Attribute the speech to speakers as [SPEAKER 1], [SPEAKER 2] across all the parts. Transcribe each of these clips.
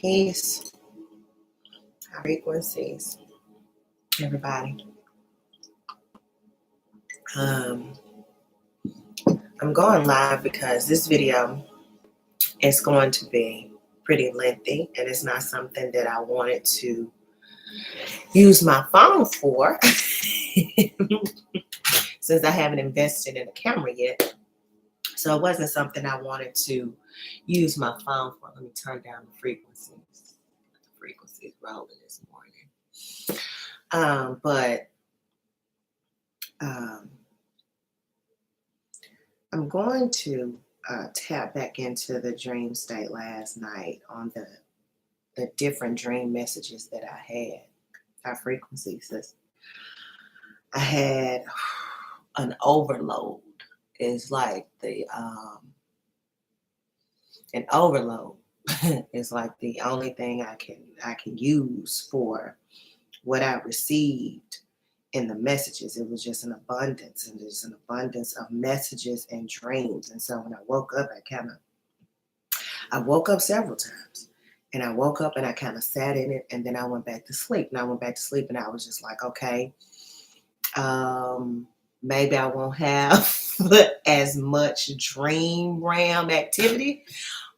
[SPEAKER 1] Peace, frequencies, everybody. I'm going live because this video is going to be pretty lengthy, and it's not something that I wanted to use my phone for since I haven't invested in a camera yet. So it wasn't something I wanted to use my phone for. Let me turn down the frequencies. The frequencies rolling this morning. But I'm going to tap back into the dream state last night on the different dream messages that I had. Our frequencies. I had an overload. Is like an overload is like the only thing I can use for what I received in the messages. It was just an abundance, and there's an abundance of messages and dreams. And so when I woke up, I woke up several times, and I woke up and I kind of sat in it, and then I went back to sleep. And I went back to sleep, and I was just like, okay, maybe I won't have as much dream realm activity.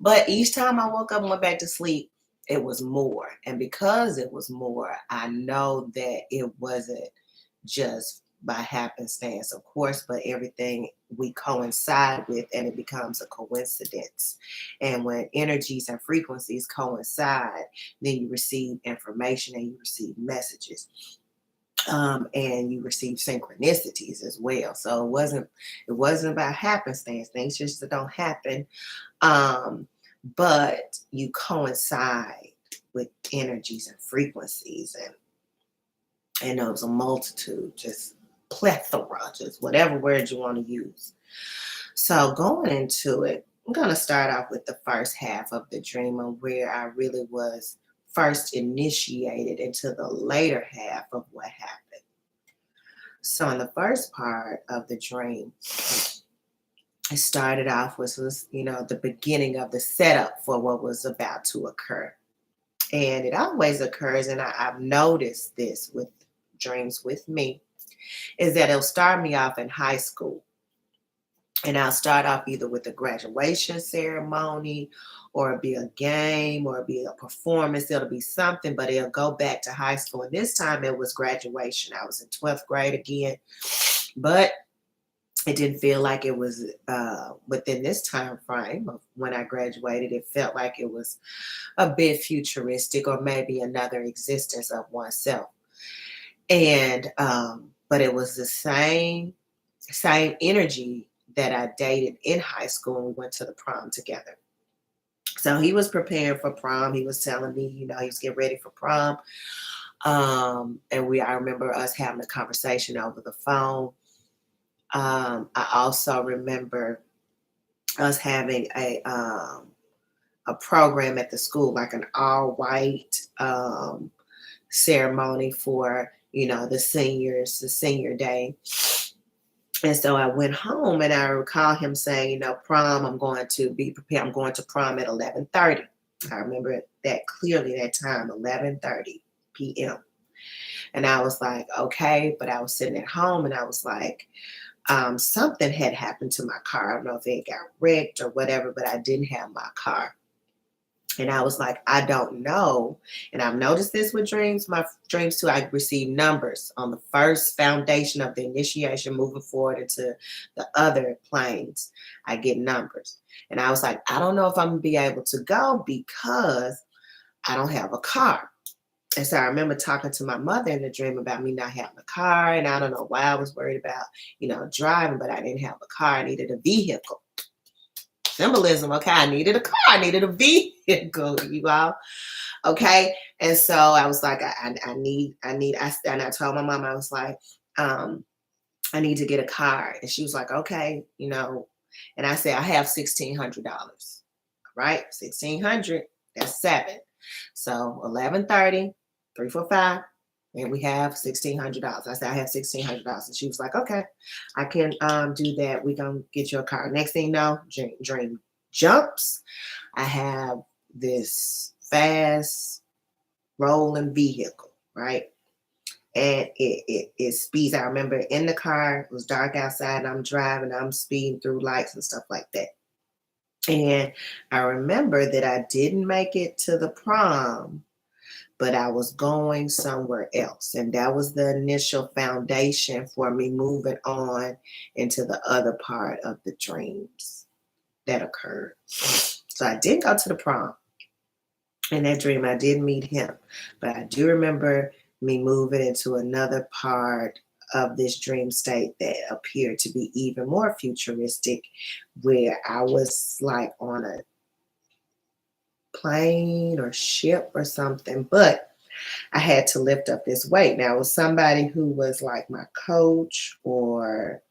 [SPEAKER 1] But each time I woke up and went back to sleep, it was more. And because it was more, I know that it wasn't just by happenstance, of course, but everything we coincide with, and it becomes a coincidence. And when energies and frequencies coincide, then you receive information and you receive messages. And you receive synchronicities as well. So it wasn't about happenstance. Things just don't happen. But you coincide with energies and frequencies, and there was a multitude, just plethora, just whatever word you want to use. So going into it, I'm going to start off with the first half of the dream, of where I really was first initiated into the later half of what happened. So in the first part of the dream, it started off with the beginning of the setup for what was about to occur. And it always occurs, and I've noticed this with dreams with me, is that it'll start me off in high school. And I'll start off either with a graduation ceremony, or it'll be a game, or it'll be a performance. It'll be something, but it'll go back to high school. And this time it was graduation. I was in 12th grade again, but it didn't feel like it was within this time frame of when I graduated. It felt like it was a bit futuristic, or maybe another existence of oneself. And but it was the same energy that I dated in high school, and we went to the prom together. So he was preparing for prom. He was telling me, he was getting ready for prom. And I remember us having a conversation over the phone. I also remember us having a program at the school, like an all-white ceremony for, the senior day. And so I went home, and I recall him saying, prom, I'm going to be prepared. I'm going to prom at 11:30. I remember that clearly, that time, 11:30 p.m. And I was like, okay, but I was sitting at home, and I was like, something had happened to my car. I don't know if it got wrecked or whatever, but I didn't have my car. And I was like, I don't know. And I've noticed this with dreams. My dreams too, I receive numbers on the first foundation of the initiation, moving forward into the other planes. I get numbers. And I was like, I don't know if I'm going to be able to go because I don't have a car. And so I remember talking to my mother in the dream about me not having a car. And I don't know why I was worried about, driving, but I didn't have a car. I needed a vehicle. Symbolism. Okay. I needed a car. I needed a vehicle, you all. Okay. And so I was like, I told my mom, I was like, I need to get a car. And she was like, okay, and I said, I have $1,600. Right. 1,600. That's 7. So 11:30, 3, 4, 5. And we have $1,600. I said, I have $1,600. And she was like, okay, I can do that. We're going to get you a car. Next thing you know, dream jumps. I have this fast rolling vehicle, right? And it speeds. I remember in the car, it was dark outside, and I'm driving, I'm speeding through lights and stuff like that. And I remember that I didn't make it to the prom, but I was going somewhere else. And that was the initial foundation for me moving on into the other part of the dreams that occurred. So I didn't go to the prom. In that dream, I did meet him, but I do remember me moving into another part of this dream state that appeared to be even more futuristic, where I was like on a plane or ship or something, but I had to lift up this weight. Now, it was somebody who was like my coach or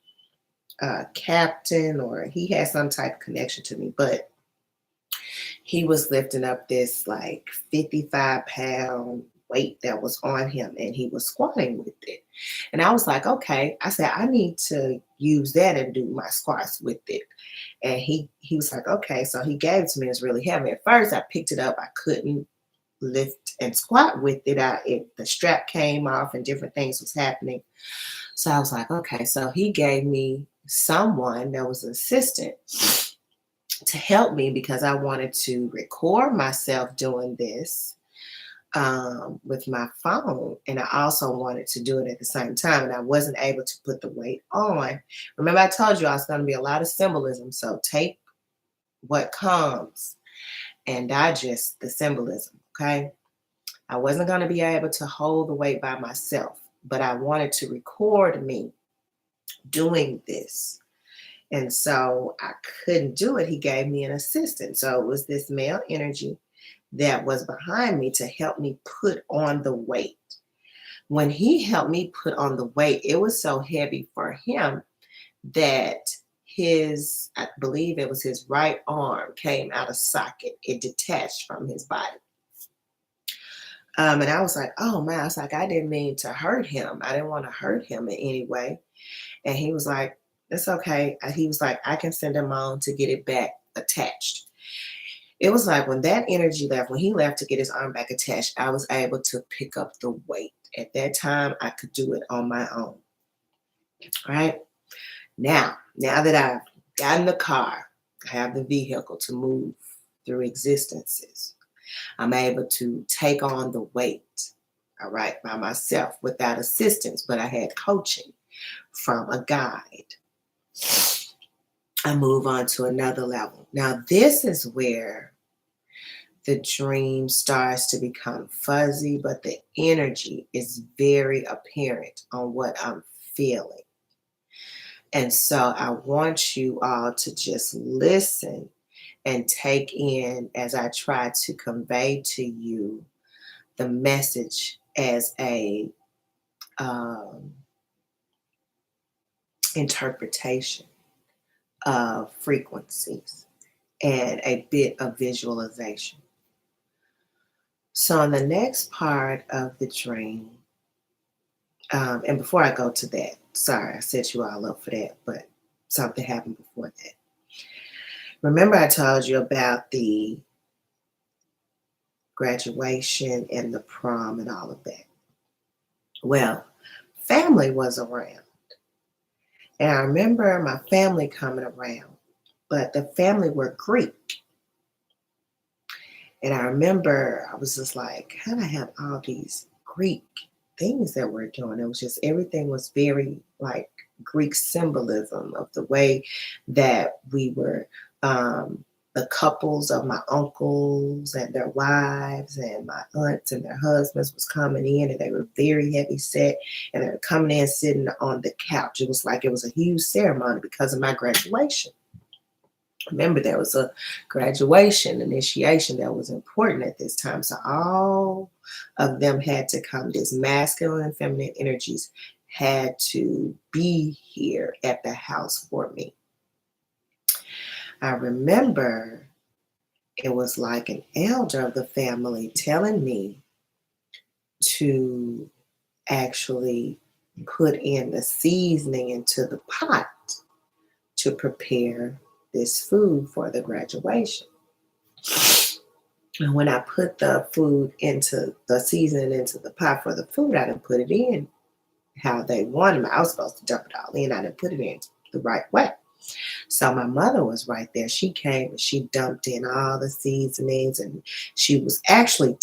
[SPEAKER 1] captain, or he had some type of connection to me, but he was lifting up this like 55-pound weight that was on him, and he was squatting with it. And I was like, okay. I said, I need to use that and do my squats with it. And he was like, okay. So he gave it to me. It was really heavy. At first, I picked it up. I couldn't lift and squat with it. The strap came off and different things was happening. So I was like, okay. So he gave me someone that was an assistant to help me, because I wanted to record myself doing this with my phone. And I also wanted to do it at the same time. And I wasn't able to put the weight on. Remember, I told you I was going to be a lot of symbolism. So take what comes and digest the symbolism, okay? I wasn't going to be able to hold the weight by myself, but I wanted to record me doing this. And so I couldn't do it. He gave me an assistant. So it was this male energy that was behind me to help me put on the weight. When he helped me put on the weight, it was so heavy for him that I believe it was his right arm came out of socket. It detached from his body. And I was like, oh man, I was like, I didn't mean to hurt him. I didn't want to hurt him in any way. And he was like, it's okay. He was like, I can send him on to get it back attached. It was like when that energy left, when he left to get his arm back attached, I was able to pick up the weight. At that time, I could do it on my own. All right. Now that I've gotten the car, I have the vehicle to move through existences, I'm able to take on the weight, all right, by myself without assistance, but I had coaching from a guide. I move on to another level. Now, this is where the dream starts to become fuzzy, but the energy is very apparent on what I'm feeling. And so I want you all to just listen and take in as I try to convey to you the message as a interpretation of frequencies and a bit of visualization. So in the next part of the dream, and before I go to that, sorry, I set you all up for that, but something happened before that. Remember I told you about the graduation and the prom and all of that. Well, family was around. And I remember my family coming around, but the family were Greek. And I remember I was just like, how do I have all these Greek things that we're doing? It was just, everything was very like Greek symbolism of the way that we were, the couples of my uncles and their wives and my aunts and their husbands was coming in, and they were very heavy set, and they were coming in sitting on the couch. It was like it was a huge ceremony because of my graduation. Remember, there was a graduation initiation that was important at this time. So all of them had to come. This masculine and feminine energies had to be here at the house for me. I remember it was like an elder of the family telling me to actually put in the seasoning into the pot to prepare this food for the graduation. And when I put the food into the seasoning into the pot for the food, I didn't put it in how they wanted me. I was supposed to dump it all in. I didn't put it in the right way. So my mother was right there. She came and she dumped in all the seasonings, and she was actually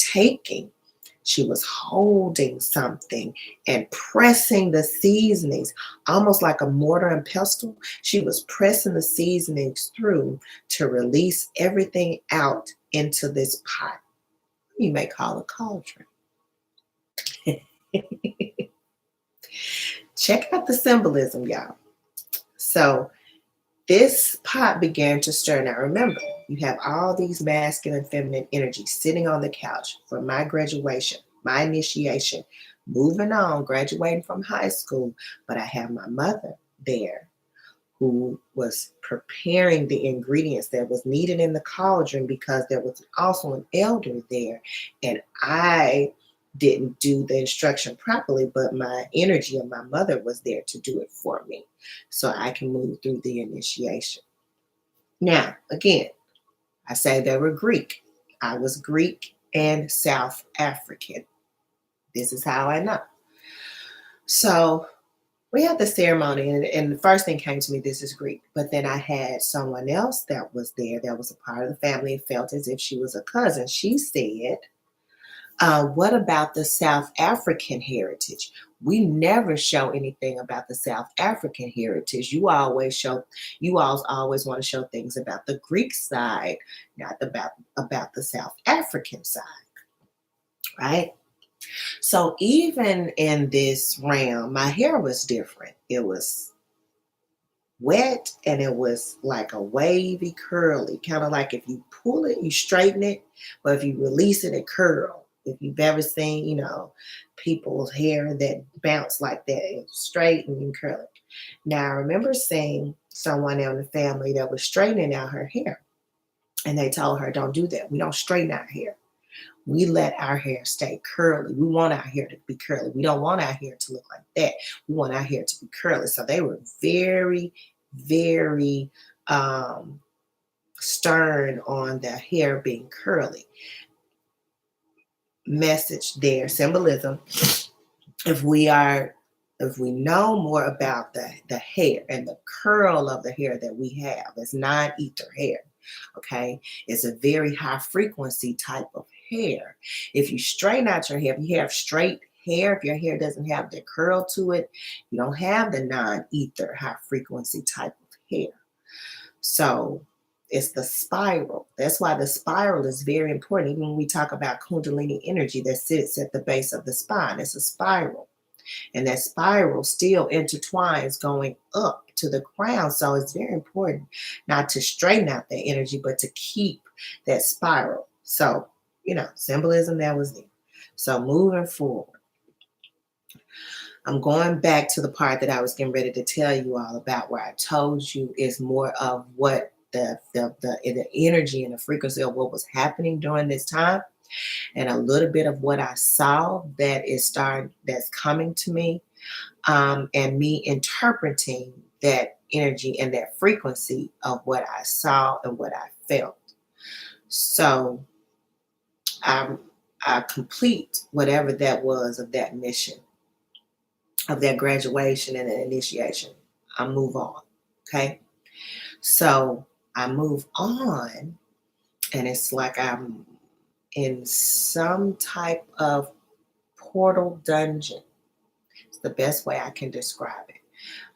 [SPEAKER 1] she was holding something and pressing the seasonings, almost like a mortar and pestle. She was pressing the seasonings through to release everything out into this pot. You may call it cauldron. Check out the symbolism, y'all. So this pot began to stir. Now remember, you have all these masculine and feminine energies sitting on the couch for my graduation, my initiation, moving on, graduating from high school. But I have my mother there who was preparing the ingredients that was needed in the cauldron, because there was also an elder there, and I didn't do the instruction properly, but my energy of my mother was there to do it for me so I can move through the initiation. Now, again, I say they were Greek. I was Greek and South African. This is how I know. So we had the ceremony, and the first thing came to me, this is Greek. But then I had someone else that was there that was a part of the family and felt as if she was a cousin. She said, what about the South African heritage? We never show anything about the South African heritage. You all always want to show things about the Greek side, not about the South African side, right? So even in this realm, my hair was different. It was wet and it was like a wavy curly, kind of like if you pull it, you straighten it, but if you release it, it curls. If you've ever seen, people's hair that bounce like that, it's straight and you curl it. Now, I remember seeing someone in the family that was straightening out her hair, and they told her, don't do that. We don't straighten our hair. We let our hair stay curly. We want our hair to be curly. We don't want our hair to look like that. We want our hair to be curly. So they were very, very stern on their hair being curly. Message there, symbolism. If we know more about the hair and the curl of the hair that we have, it's non-ether hair. Okay, it's a very high frequency type of hair. If you straighten out your hair, if you have straight hair, if your hair doesn't have the curl to it, you don't have the non-ether high frequency type of hair. So it's the spiral. That's why the spiral is very important. Even when we talk about Kundalini energy that sits at the base of the spine, it's a spiral. And that spiral still intertwines going up to the crown. So it's very important not to straighten out that energy, but to keep that spiral. So, symbolism that was there. So moving forward, I'm going back to the part that I was getting ready to tell you all about, where I told you is more of what the energy and the frequency of what was happening during this time, and a little bit of what I saw that's coming to me, and me interpreting that energy and that frequency of what I saw and what I felt. So I complete whatever that was of that mission, of that graduation and an initiation. I move on. Okay. So I move on, and it's like I'm in some type of portal dungeon. It's the best way I can describe it.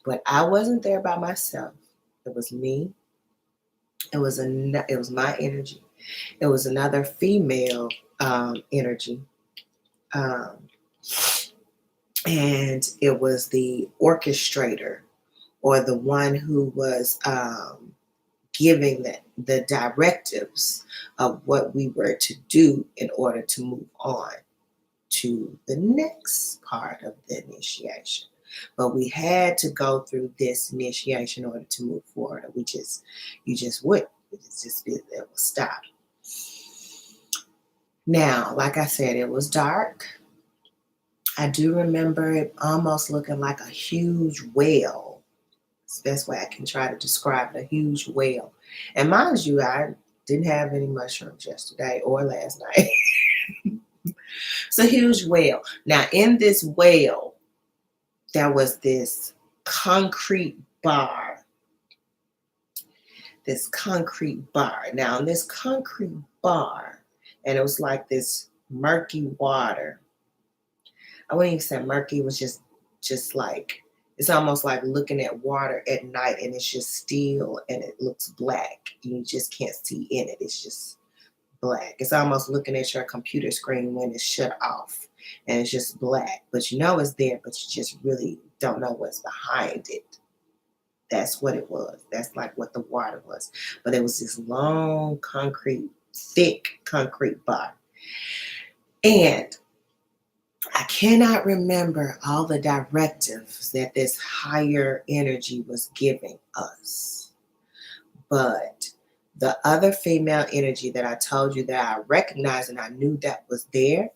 [SPEAKER 1] But I wasn't there by myself. It was me. It was my energy. It was another female energy. And it was the orchestrator, or the one who was giving the directives of what we were to do in order to move on to the next part of the initiation. But we had to go through this initiation in order to move forward. You just wouldn't. It would stop. Now, like I said, it was dark. I do remember it almost looking like a huge whale. It's the best way I can try to describe it, a huge whale. And mind you, Didn't have any mushrooms yesterday or last night. It's a huge well. Now, in this well, there was this concrete bar. This concrete bar. Now, in this concrete bar, and it was like this murky water. I wouldn't even say murky. It was just like, it's almost like looking at water at night and it's just still and it looks black. You just can't see in it. It's just black. It's almost looking at your computer screen when it's shut off and it's just black. But you know it's there, but you just really don't know what's behind it. That's what it was. That's like what the water was. But it was this long concrete, thick concrete bar. And I cannot remember all the directives that this higher energy was giving us. But the other female energy that I told you that I recognized and I knew that was there,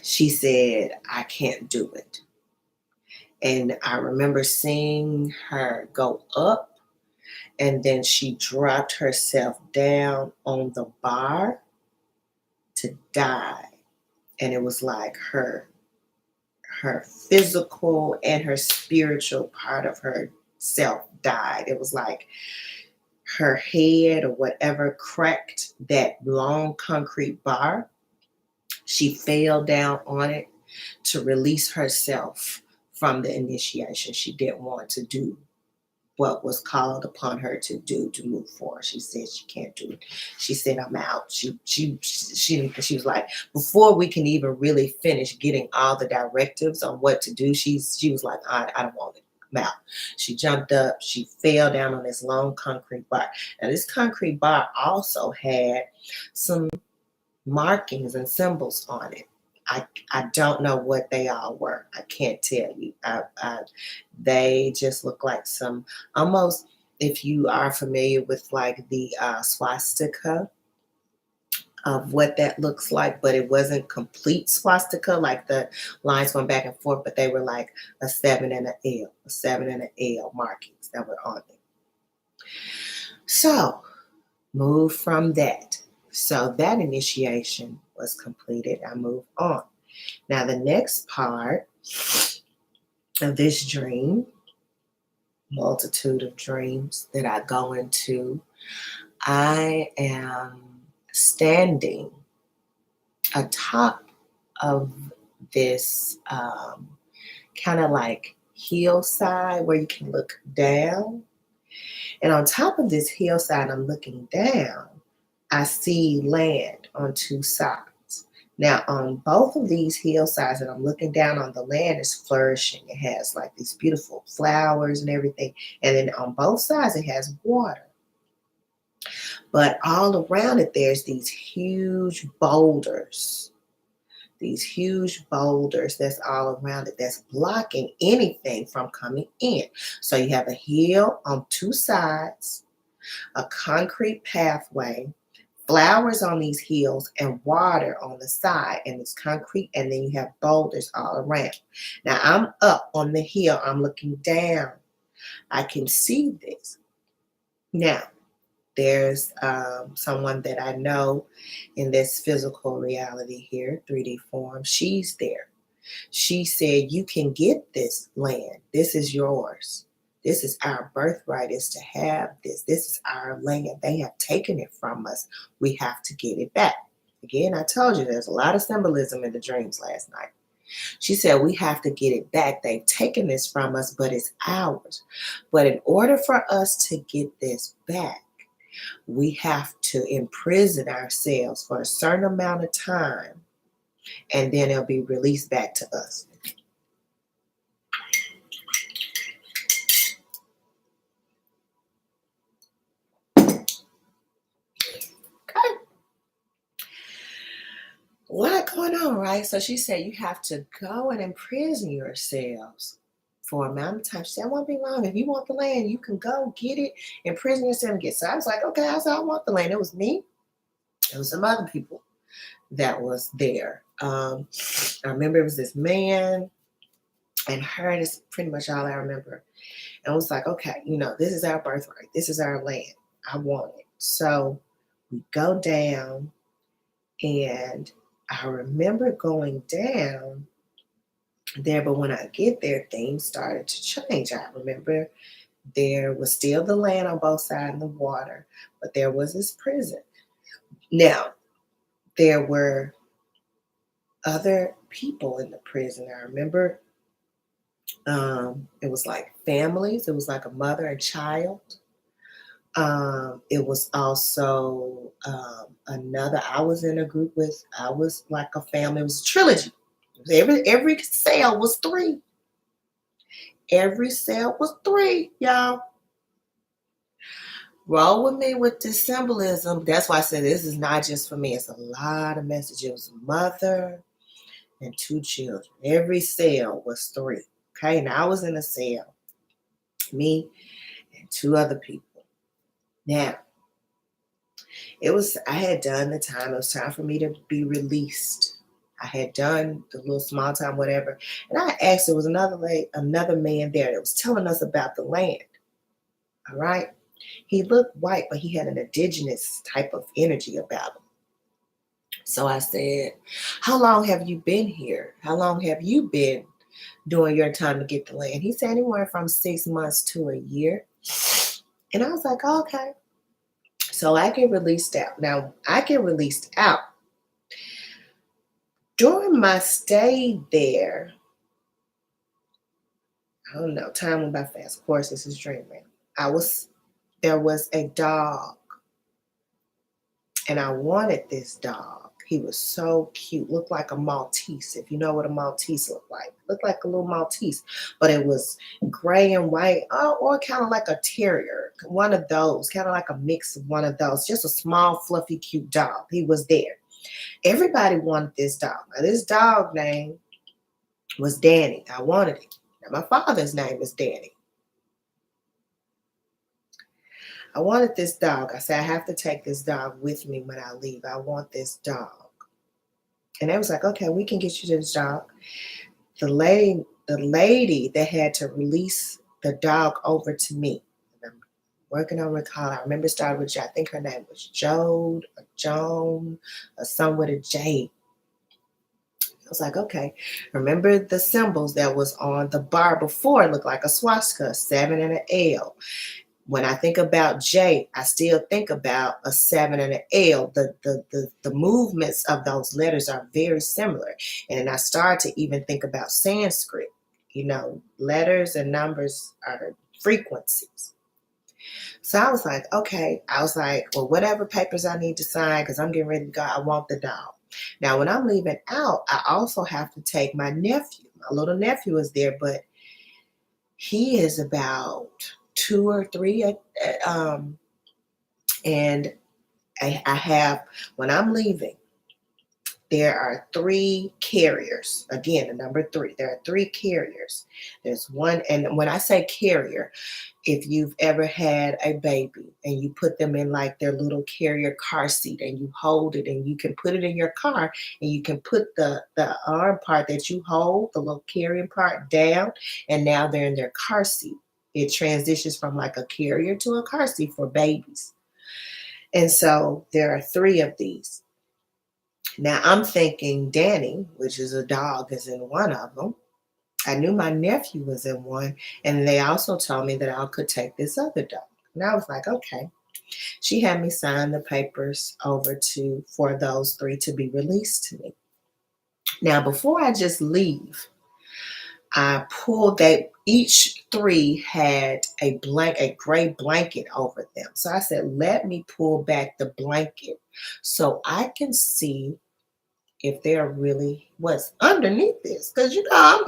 [SPEAKER 1] she said, I can't do it. And I remember seeing her go up and then she dropped herself down on the bar to die. And it was like her physical and her spiritual part of herself died. It was like her head or whatever cracked that long concrete bar. She fell down on it to release herself from the initiation. She didn't want to do what was called upon her to do to move forward. She said she can't do it. She said, I'm out. She was like, before we can even really finish getting all the directives on what to do, she was like, I don't want it. I'm out. She jumped up. She fell down on this long concrete bar. Now, this concrete bar also had some markings and symbols on it. I don't know what they all were. I can't tell you. They just look like some, almost, if you are familiar with like the swastika, of what that looks like, but it wasn't complete swastika, like the lines went back and forth, but they were like a 7 and an L, a 7 and an L markings that were on it. So, move from that. So that initiation was completed. I moved on. Now, the next part of this dream, multitude of dreams that I go into, I am standing atop of this kind of like hillside where you can look down. And on top of this hillside, I'm looking down, I see land on two sides. Now, on both of these hillsides that I'm looking down on, the land is flourishing. It has like these beautiful flowers and everything. And then on both sides, it has water. But all around it, there's these huge boulders. These huge boulders that's all around it that's blocking anything from coming in. So you have a hill on two sides, a concrete pathway, flowers on these hills, and water on the side, and it's concrete, and then you have boulders all around. Now I'm up on the hill, I'm looking down. I can see this. Now, there's someone that I know in this physical reality here, 3D form. She's there. She said, you can get this land. This is yours. This is our birthright, is to have this. This is our land. They have taken it from us. We have to get it back. Again, I told you there's a lot of symbolism in the dreams last night. She said, we have to get it back. They've taken this from us, but it's ours. But in order for us to get this back, we have to imprison ourselves for a certain amount of time, and then it'll be released back to us. Okay. A lot going on, right? So she said you have to go and imprison yourselves for an amount of time. She said, it won't be long. If you want the land, you can go get it, imprison yourself and get it. So I was like, okay, I said, I want the land. It was me. It was some other people that was there. I remember it was this man and her. That's pretty much all I remember. And I was like, okay, this is our birthright. This is our land. I want it. So we go down, and I remember going down there, but when I get there, things started to change. I remember there was still the land on both sides of the water, but there was this prison. Now, there were other people in the prison. I remember it was like families, it was like a mother and child. It was also another, I was in a group with, I was like a family, it was a trilogy. Every cell was three. Every cell was three, y'all. Roll with me with this symbolism. That's why I said this is not just for me. It's a lot of messages. It was a mother and two children. Every cell was three. Okay, now I was in a cell, me and two other people. Now, I had done the time. It was time for me to be released. I had done the little small time, whatever. And I asked, there was another man there that was telling us about the land. All right. He looked white, but he had an indigenous type of energy about him. So I said, how long have you been here? How long have you been doing your time to get the land? He said anywhere from 6 months to a year. And I was like, okay. So I get released out. Now, I get released out. During my stay there, I don't know, time went by fast. Of course, this is dreaming. There was a dog, and I wanted this dog. He was so cute, looked like a Maltese, if you know what a Maltese looked like. Looked like a little Maltese, but it was gray and white, or kind of like a terrier, one of those, kind of like a mix of one of those, just a small, fluffy, cute dog. He was there. Everybody wanted this dog. Now, this dog name was Danny. I wanted it. Now, my father's name is Danny. I wanted this dog. I said, I have to take this dog with me when I leave. I want this dog. And they was like, okay, we can get you this dog. The lady that had to release the dog over to me. And I'm working on recalling. I remember it started with J. I think her name was Jode or Joan or some with a J. I was like, okay. Remember the symbols that was on the bar before? It looked like a swastika, 7 and an L. When I think about J, I still think about a 7 and an L. The movements of those letters are very similar. And I start to even think about Sanskrit. You know, letters and numbers are frequencies. So I was like, okay. I was like, well, whatever papers I need to sign, because I'm getting ready to go, I want the dog. Now, when I'm leaving out, I also have to take my nephew. My little nephew is there, but he is about 2 or 3. And I have, when I'm leaving, there are 3 carriers. Again, the number 3. There are 3 carriers. There's one, and when I say carrier, if you've ever had a baby and you put them in like their little carrier car seat and you hold it and you can put it in your car and you can put the arm part that you hold, the little carrying part down, and now they're in their car seat. It transitions from like a carrier to a car seat for babies. And so there are 3 of these. Now I'm thinking Danny, which is a dog, is in one of them. I knew my nephew was in one, and they also told me that I could take this other dog. And I was like, okay. She had me sign the papers over for those 3 to be released to me. Now, before I just leave, I pulled that each 3 had a gray blanket over them. So I said, let me pull back the blanket so I can see if there really was underneath this. Because I'm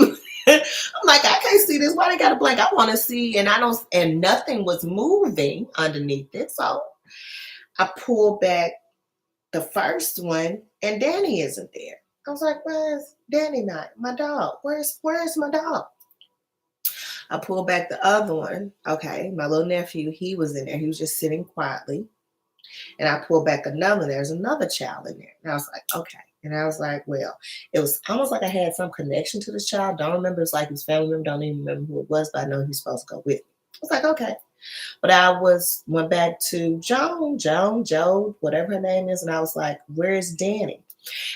[SPEAKER 1] like, I can't see this. Why they got a blanket? I want to see, and nothing was moving underneath it. So I pulled back the first one, and Danny isn't there. I was like, where's Danny not? My dog. Where's my dog? I pulled back the other one. Okay, my little nephew, he was in there. He was just sitting quietly. And I pulled back another. There's another child in there. And I was like, okay. And I was like, well, it was almost like I had some connection to this child. Don't remember. It's like his family member. Don't even remember who it was, but I know he's supposed to go with me. I was like, okay. But went back to Joe, whatever her name is, and I was like, "Where's Danny?"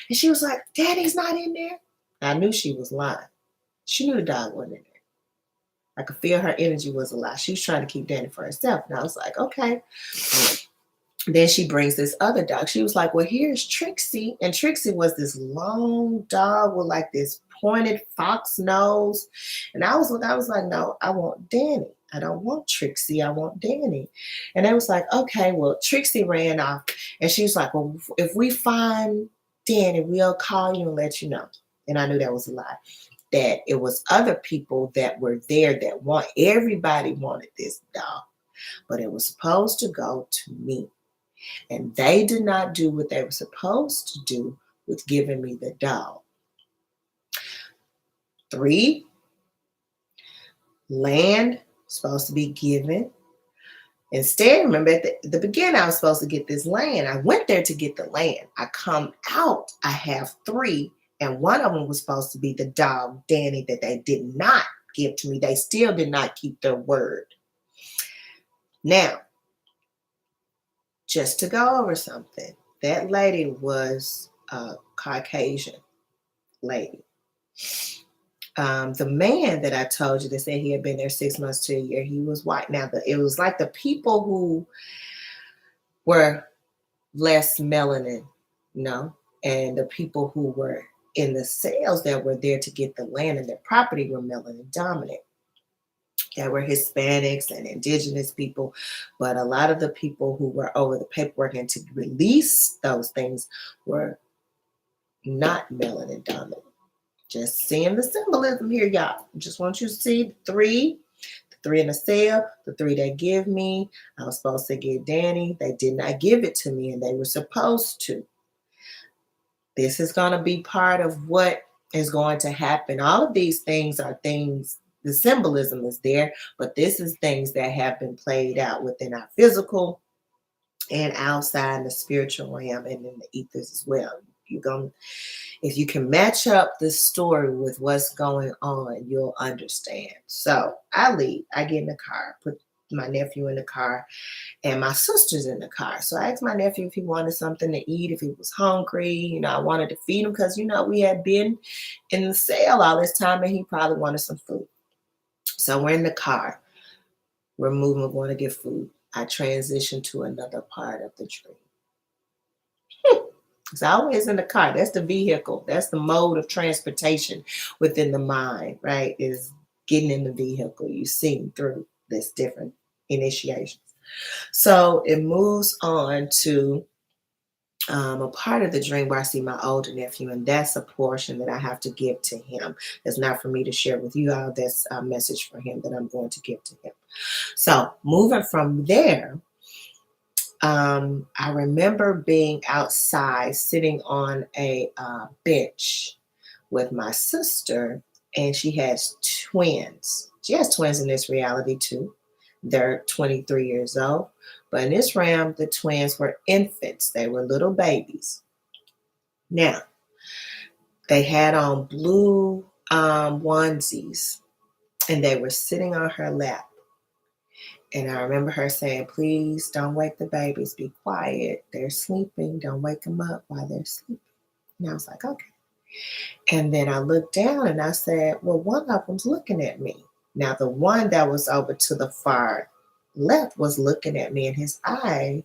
[SPEAKER 1] And she was like, "Danny's not in there." I knew she was lying. She knew the dog wasn't in there. I could feel her energy was a lie. She was trying to keep Danny for herself. And I was like, okay. Then she brings this other dog. She was like, well, here's Trixie. And Trixie was this long dog with like this pointed fox nose. And I was like, no, I want Danny. I don't want Trixie. I want Danny. And they was like, okay, well, Trixie ran off. And she was like, well, if we find Danny, we'll call you and let you know. And I knew that was a lie. That it was other people that were there that everybody wanted this dog. But it was supposed to go to me. And they did not do what they were supposed to do with giving me the dog. 3, land supposed to be given. Instead, remember at the beginning, I was supposed to get this land. I went there to get the land. I come out, I have 3, and one of them was supposed to be the dog, Danny, that they did not give to me. They still did not keep their word. Now, just to go over something, that lady was a Caucasian lady. The man that I told you that said he had been there 6 months to a year, he was white. Now, it was like the people who were less melanin, and the people who were in the sales that were there to get the land and their property were melanin dominant. There were Hispanics and indigenous people, but a lot of the people who were over the paperwork and to release those things were not melanin dominant. Just seeing the symbolism here, y'all. Just want you to see the 3 in the sale, the 3 they give me. I was supposed to get Danny. They did not give it to me, and they were supposed to. This is going to be part of what is going to happen. All of these things are things, the symbolism is there, but this is things that have been played out within our physical and outside in the spiritual realm and in the ethers as well. If you can match up this story with what's going on, you'll understand. So I leave. I get in the car, put my nephew in the car, and my sister's in the car. So I asked my nephew if he wanted something to eat, if he was hungry. I wanted to feed him because, we had been in the sale all this time and he probably wanted some food. So we're in the car. We're moving, we're going to get food. I transition to another part of the dream. It's always in the car. That's the vehicle. That's the mode of transportation within the mind, right? Is getting in the vehicle. You see through this different initiations. So it moves on to a part of the dream where I see my older nephew, and that's a portion that I have to give to him. It's not for me to share with you all. That's a message for him that I'm going to give to him. So moving from there, I remember being outside sitting on a bench with my sister, and she has twins. She has twins in this reality too. They're 23 years old. But in this realm, the twins were infants. They were little babies. Now, they had on blue onesies, and they were sitting on her lap. And I remember her saying, please don't wake the babies. Be quiet. They're sleeping. Don't wake them up while they're sleeping. And I was like, okay. And then I looked down and I said, well, one of them's looking at me. Now, the one that was over to the far left was looking at me, and his eye,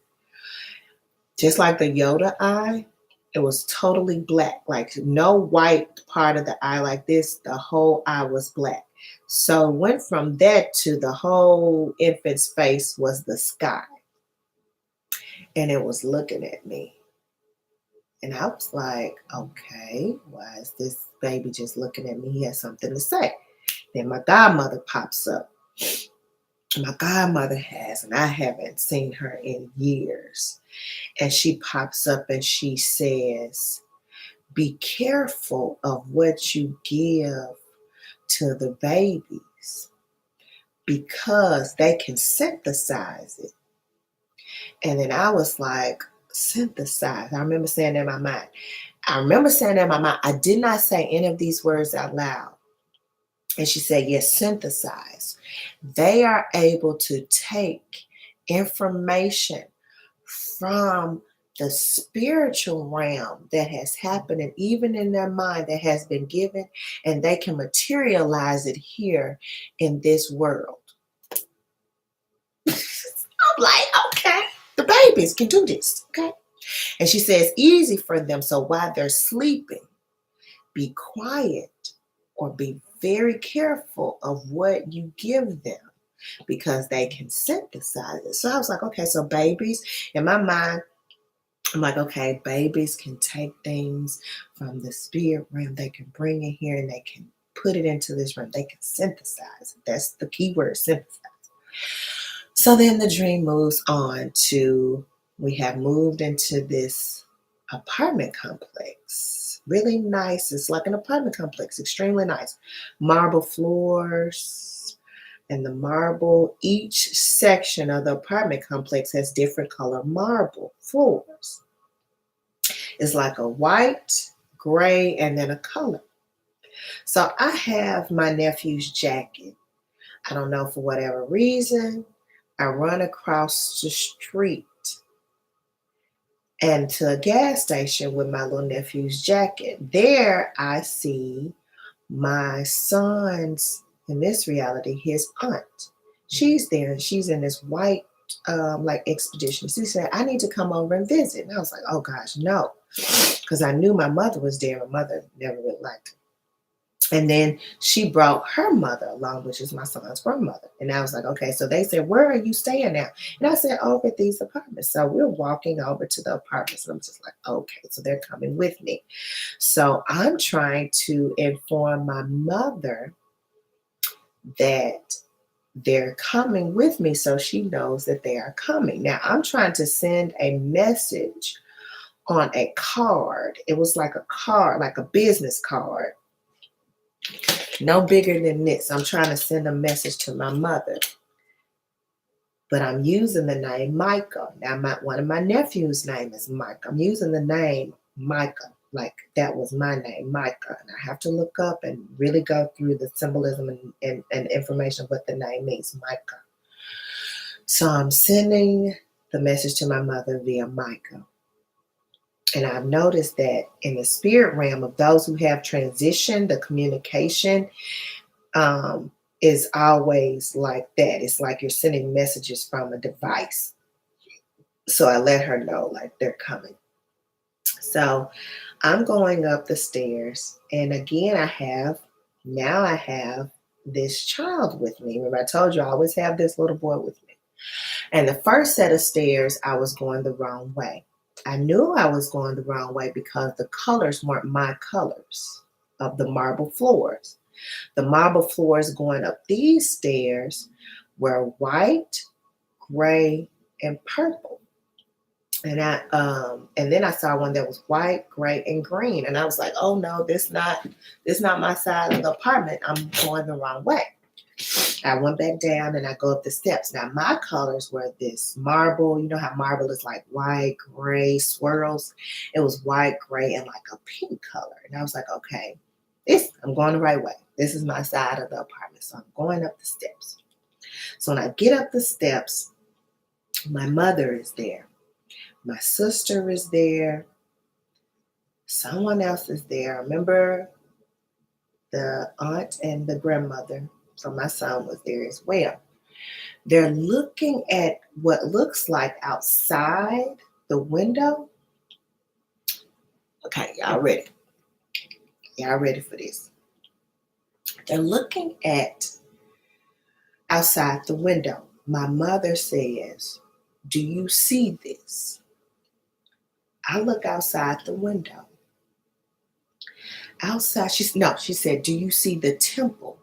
[SPEAKER 1] just like the Yoda eye, it was totally black, like no white part of the eye like this. The whole eye was black. So it went from that to the whole infant's face was the sky. And it was looking at me. And I was like, okay, why is this baby just looking at me? He has something to say. Then my godmother pops up. My godmother has, and I haven't seen her in years. And she pops up and she says, be careful of what you give to the babies because they can synthesize it. And then I was like, synthesize. I remember saying that in my mind. I did not say any of these words out loud. And she said, yes, synthesize. They are able to take information from the spiritual realm that has happened, and even in their mind that has been given, and they can materialize it here in this world. I'm like, okay, the babies can do this, okay? And she says, easy for them. So while they're sleeping, be quiet or be very careful of what you give them because they can synthesize it. So I was like, okay, so babies, in my mind, I'm like, okay, babies can take things from the spirit realm. They can bring it here and they can put it into this realm. They can synthesize. That's the key word, synthesize. So then the dream moves on to, we have moved into this apartment complex. Really nice. It's like an apartment complex, extremely nice. Marble floors, and the marble, each section of the apartment complex has different color marble floors. It's like a white, gray, and then a color. So I have my nephew's jacket. I don't know, for whatever reason, I run across the street and to a gas station with my little nephew's jacket. There I see my son's, in this reality, his aunt. She's there and she's in this white like expedition. She said, I need to come over and visit. And I was like, oh gosh, no. Because I knew my mother was there. My mother never really liked her. And then she brought her mother along, which is my son's grandmother. And I was like, okay. So they said, where are you staying now? And I said, over at these apartments. So we're walking over to the apartments. And I'm just like, okay, so they're coming with me. So I'm trying to inform my mother that they're coming with me so she knows that they are coming. Now I'm trying to send a message on a card. It was like a card, like a business card. No bigger than this. I'm trying to send a message to my mother. But I'm using the name Micah. Now, one of my nephew's name is Micah. I'm using the name Micah. Like that was my name, Micah. And I have to look up and really go through the symbolism and information of what the name means, Micah. So I'm sending the message to my mother via Micah. And I've noticed that in the spirit realm of those who have transitioned, the communication is always like that. It's like you're sending messages from a device. So I let her know, like, they're coming. So I'm going up the stairs. And again, I have this child with me. Remember, I told you I always have this little boy with me. And the first set of stairs, I was going the wrong way. I knew I was going the wrong way because the colors weren't my colors of the marble floors. The marble floors going up these stairs were white, gray, and purple. And then I saw one that was white, gray, and green. And I was like, oh no, this not my side of the apartment. I'm going the wrong way. I went back down and I go up the steps. Now my colors were this marble. You know how marble is like white, gray, swirls. It was white, gray, and like a pink color. And I was like, okay, I'm going the right way. This is my side of the apartment. So I'm going up the steps. So when I get up the steps, my mother is there. My sister is there. Someone else is there. I remember the aunt and the grandmother. So my son was there as well. They're looking at what looks like outside the window. Okay, y'all ready? Y'all ready for this? They're looking at outside the window. My mother says, do you see this? I look outside the window. Outside, she said, do you see the temple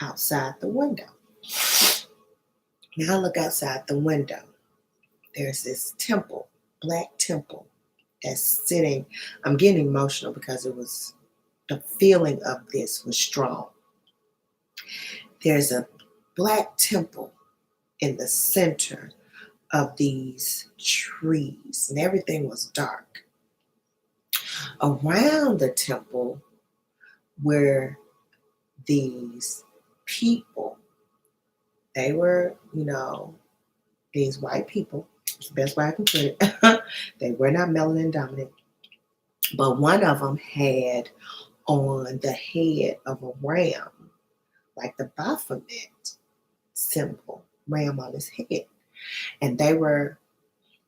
[SPEAKER 1] outside the window? Now I look outside the window. There's this temple, black temple, that's sitting. I'm getting emotional because the feeling of this was strong. There's a black temple in the center of these trees, and everything was dark. Around the temple were these people, they were, these white people, it's the best way I can put it. They were not melanin dominant, but one of them had on the head of a ram, like the Baphomet symbol, ram on his head. And they were,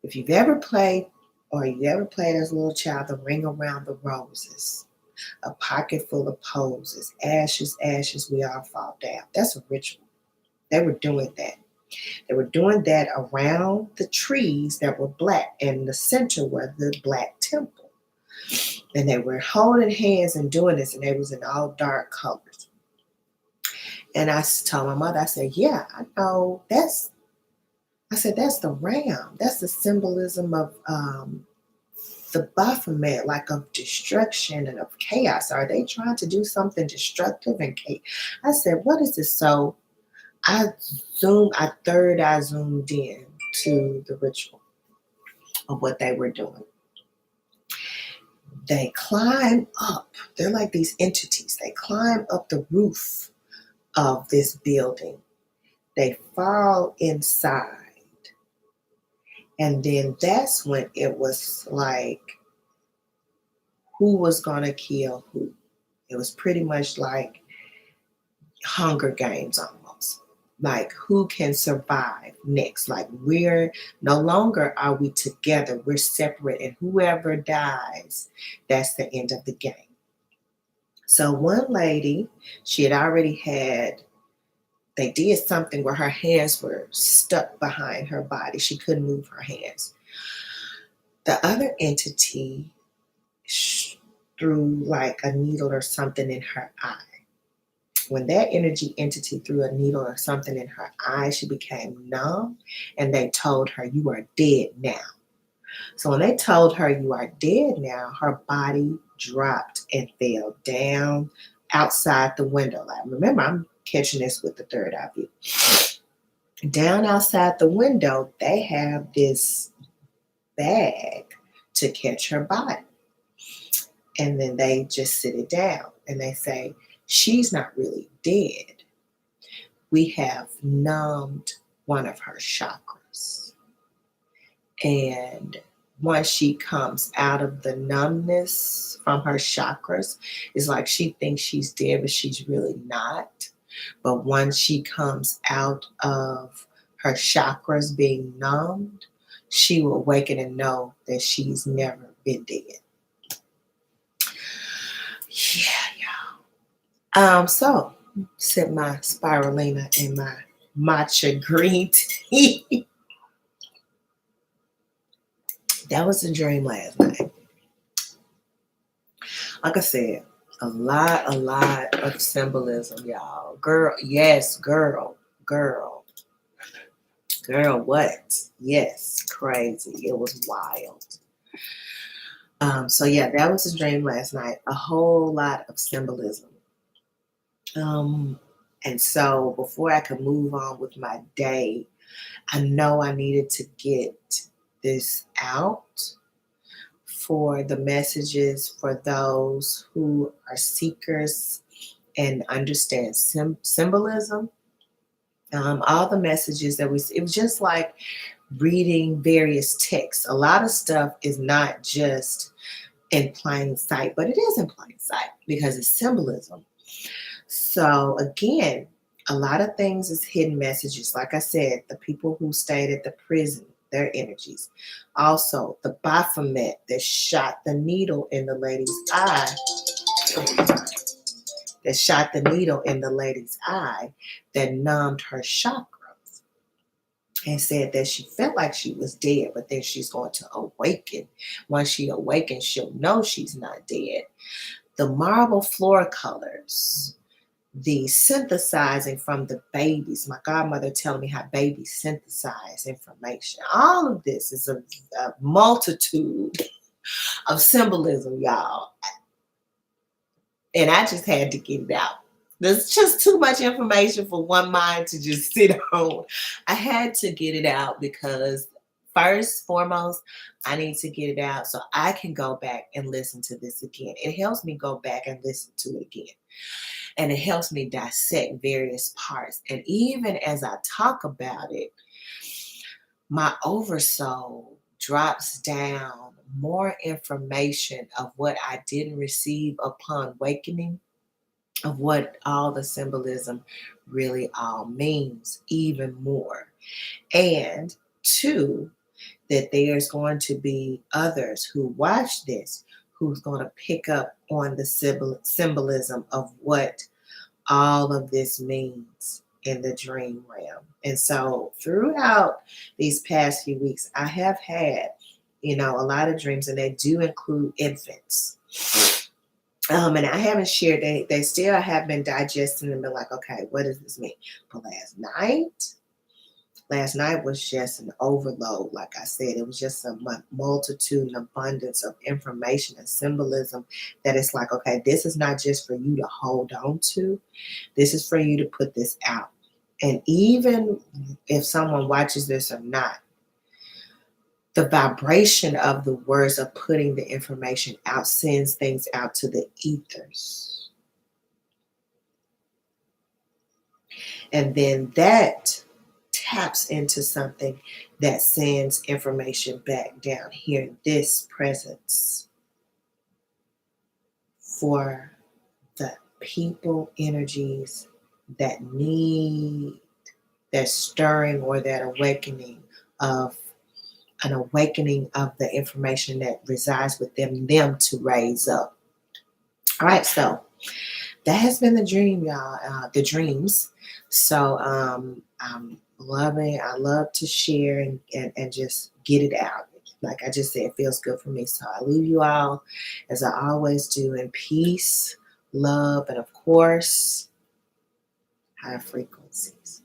[SPEAKER 1] if you've ever played or you ever played as a little child, the Ring Around the Roses, a pocket full of posies, ashes, ashes, we all fall down. That's a ritual. They were doing that. They were doing that around the trees that were black, and in the center were the black temple. And they were holding hands and doing this, and they was in all dark colors. And I told my mother, I said, yeah, I know that's the ram. That's the symbolism of the Baphomet, like of destruction and of chaos. Are they trying to do something destructive and chaos? I said, what is this? So I zoomed in to the ritual of what they were doing. They climb up. They're like these entities. They climb up the roof of this building. They fall inside. And then that's when it was like, who was going to kill who? It was pretty much like Hunger Games almost. Like, who can survive next? Like, we're no longer are we together. We're separate. And whoever dies, that's the end of the game. So one lady, she had already had, they did something where her hands were stuck behind her body. She couldn't move her hands. The other entity threw like a needle or something in her eye. When that energy entity threw a needle or something in her eye, she became numb, and they told her, you are dead now. So when they told her you are dead now, her body dropped and fell down outside the window. Like, remember, I'm catching this with the third eye view. Down outside the window, they have this bag to catch her body. And then they just sit it down and they say, she's not really dead. We have numbed one of her chakras. And once she comes out of the numbness from her chakras, it's like she thinks she's dead, but she's really not. But once she comes out of her chakras being numbed, she will awaken and know that she's never been dead. Yeah. So sip my spirulina and my matcha green tea. That was a dream last night. Like I said, a lot of symbolism, y'all. Girl, yes, girl, what? Yes, crazy. It was wild. So yeah, that was a dream last night. A whole lot of symbolism. And so before I could move on with my day, I know I needed to get this out for the messages for those who are seekers and understand symbolism. All the messages that it was just like reading various texts. A lot of stuff is not just in plain sight, but it is in plain sight because it's symbolism. So again, a lot of things is hidden messages. Like I said, the people who stayed at the prison, their energies. Also, the Baphomet that shot the needle in the lady's eye. That shot the needle in the lady's eye that numbed her chakras. And said that she felt like she was dead, but then she's going to awaken. Once she awakens, she'll know she's not dead. The marble floor colors, the synthesizing from the babies. My godmother telling me how babies synthesize information. All of this is a multitude of symbolism, y'all. And I just had to get it out. There's just too much information for one mind to just sit on. I had to get it out because first, foremost, I need to get it out so I can go back and listen to this again. It helps me go back and listen to it again. And it helps me dissect various parts. And even as I talk about it, my oversoul drops down more information of what I didn't receive upon awakening, of what all the symbolism really all means, even more. And two, that there's going to be others who watch this who's going to pick up on the symbolism of what all of this means in the dream realm. And so throughout these past few weeks, I have had, a lot of dreams, and they do include infants. And I haven't shared, they still have been digesting and been like, okay, what does this mean? But last night was just an overload. Like I said, it was just a multitude and abundance of information and symbolism that it's like, okay, this is not just for you to hold on to. This is for you to put this out. And even if someone watches this or not, the vibration of the words of putting the information out sends things out to the ethers. And then that taps into something that sends information back down here, this presence, for the people energies that need that stirring or that awakening of the information that resides within them to raise up. All right, so that has been the dream, y'all. The dreams. So I'm loving. I love to share and just get it out. Like I just said, it feels good for me. So I leave you all, as I always do, in peace, love, and of course, high frequencies.